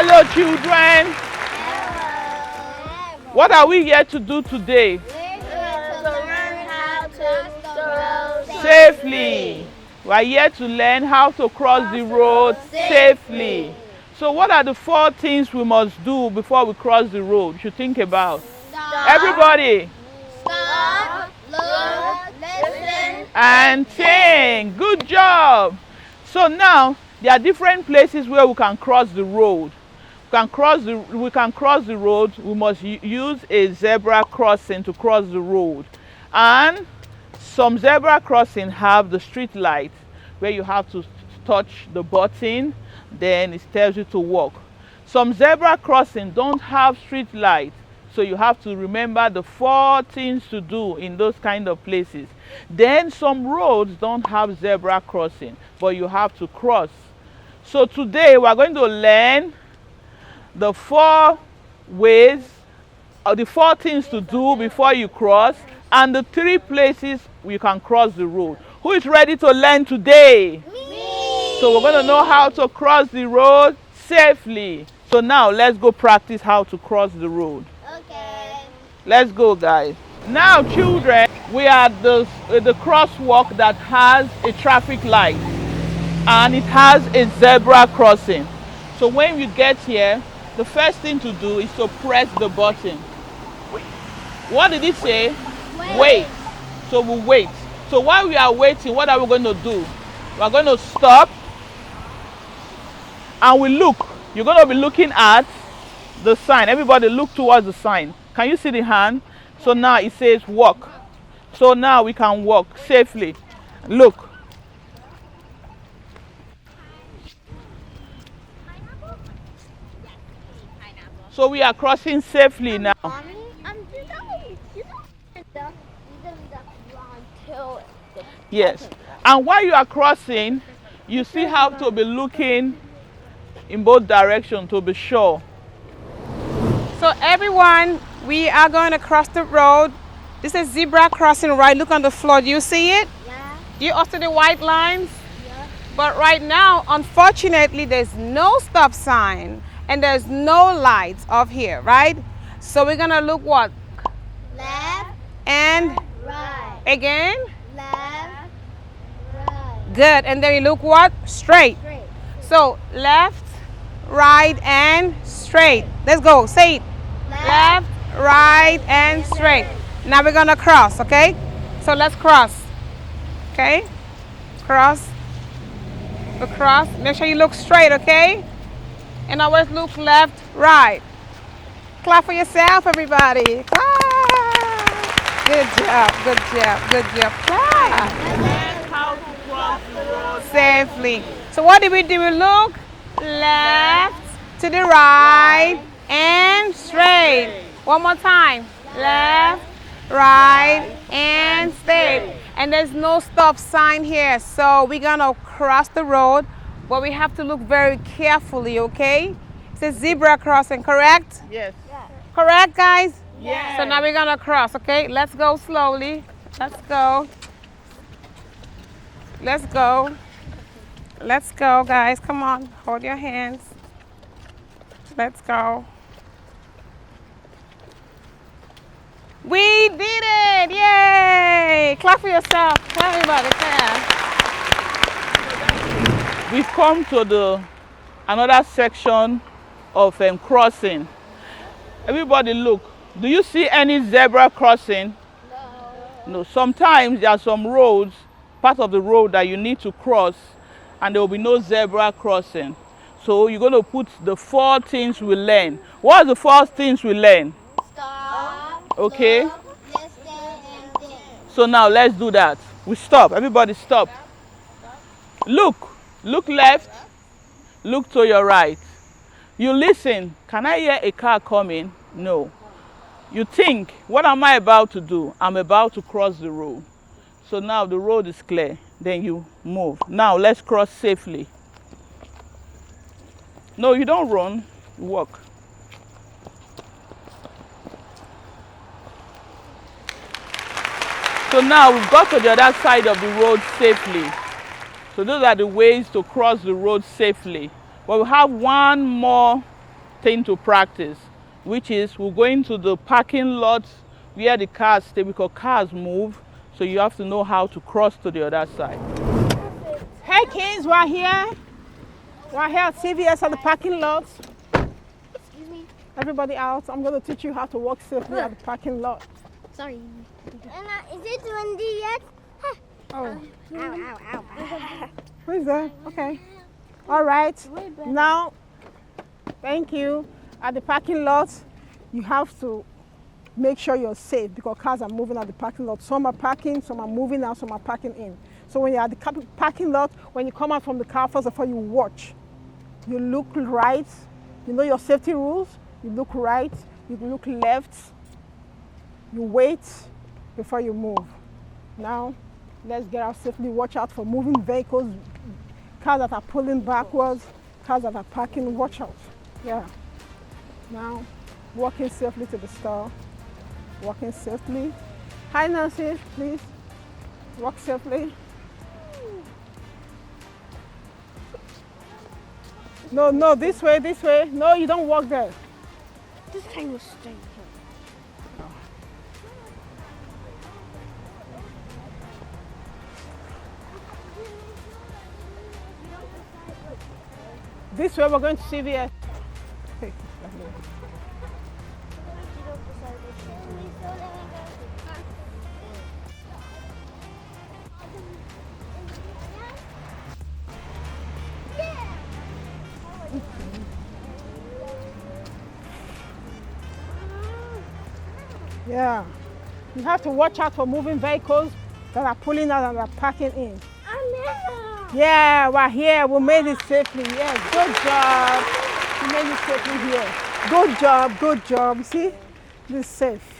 Hello, children. What are we here to do today? Safely. We are here to learn how to cross the road safely. So what are the 4 things we must do before we cross the road? You should think about. Everybody. Stop, look, listen, And think. Good job. So now there are different places where we can cross the road. We can cross the road. We must use a zebra crossing to cross the road. And some zebra crossing have the street light where you have to touch the button, then it tells you to walk. Some zebra crossing don't have street light, so you have to remember the 4 things to do in those kind of places. Then some roads don't have zebra crossing, but you have to cross. So today we're going to learn the 4 ways, or the 4 things to do before you cross, and the 3 places you can cross the road. Who is ready to learn today? me. So we're going to know how to cross the road safely. So now let's go practice how to cross the road. Okay. Let's go, guys. Now, children, we are at the crosswalk that has a traffic light and it has a zebra crossing. So when you get here, the first thing to do is to press the button. What did it say? Wait. So we wait. So while we are waiting, what are we going to do? We are going to stop and we look. You're going to be looking at the sign. Everybody look towards the sign. Can you see the hand? So now it says walk. So now we can walk safely. Look. So we are crossing safely now. Yes. And while you are crossing, you still have to be looking in both directions to be sure. So everyone, we are going to cross the road. This is zebra crossing, right? Look on the floor. Do you see it? Yeah. Do you also see the white lines? Yeah. But right now, unfortunately, there's no stop sign and there's no lights off here, right? So we're going to look what? Left, And right. again? Left, right. Good. And then we look what? Straight. Straight. So left, right, and straight. Let's go. Say it. Left, right, and straight. Now we're gonna cross, okay? So let's cross. Okay? Cross. We cross. Make sure you look straight, okay? And always look left, right. Clap for yourself, everybody. Clap. Good job, good job, good job. Clap. Learn how to cross the road. Safely. So what do? We look left to the right and straight. One more time. Left, right, and straight. And there's no stop sign here. So we're gonna cross the road, but we have to look very carefully, okay? It's a zebra crossing, correct? Yes. Correct, guys? Yes. So now we're gonna cross, okay? Let's go slowly. Let's go. Let's go. Let's go, guys. Come on. Hold your hands. Let's go. We did it! Yay! Clap for yourself. Clap, everybody. Clap. We've come to another section of crossing. Everybody look. Do you see any zebra crossing? No. Sometimes there are some roads, part of the road that you need to cross, and there will be no zebra crossing. So you're going to put the 4 things we learn. What are the 4 things we learn? Stop. Okay. Look, listen, and think. So now let's do that. We stop. Everybody stop. Look. Look left. Look to your right. You listen. Can I hear a car coming? No. You think, what am I about to do? I'm about to cross the road. So now the road is clear. Then you move. Now let's cross safely. No, you don't run. You walk. So now we've got to the other side of the road safely. So those are the ways to cross the road safely. But we have one more thing to practice, which is we're going to the parking lot where the cars stay because cars move, so you have to know how to cross to the other side. Hey kids, we're here. We're here at CVS at the parking lot. Excuse me. Everybody out. I'm going to teach you how to walk safely at the parking lot. Sorry. Is it windy yet? Oh, Ow, ow, ow. who is there? Okay. All right. Now, thank you. At the parking lot, you have to make sure you're safe because cars are moving at the parking lot. Some are parking, some are moving out, some are parking in. So when you're at the parking lot, when you come out from the car, first of all, you watch. You look right. You know your safety rules. You look right. You look left. You wait before you move. Now, let's get out safely. Watch out for moving vehicles, cars that are pulling backwards, cars that are parking. Watch out. Yeah. Now, walking safely to the store. Walking safely. Hi, Nancy, please. Walk safely. No, no, this way, this way. No, you don't walk there. This time was straight. This way, we're going to CVS. Hey, yeah. You have to watch out for moving vehicles that are pulling out and are parking in. Yeah, we're here. We made it safely. Yeah, good job. We made it safely here. Good job, good job. See, this is safe.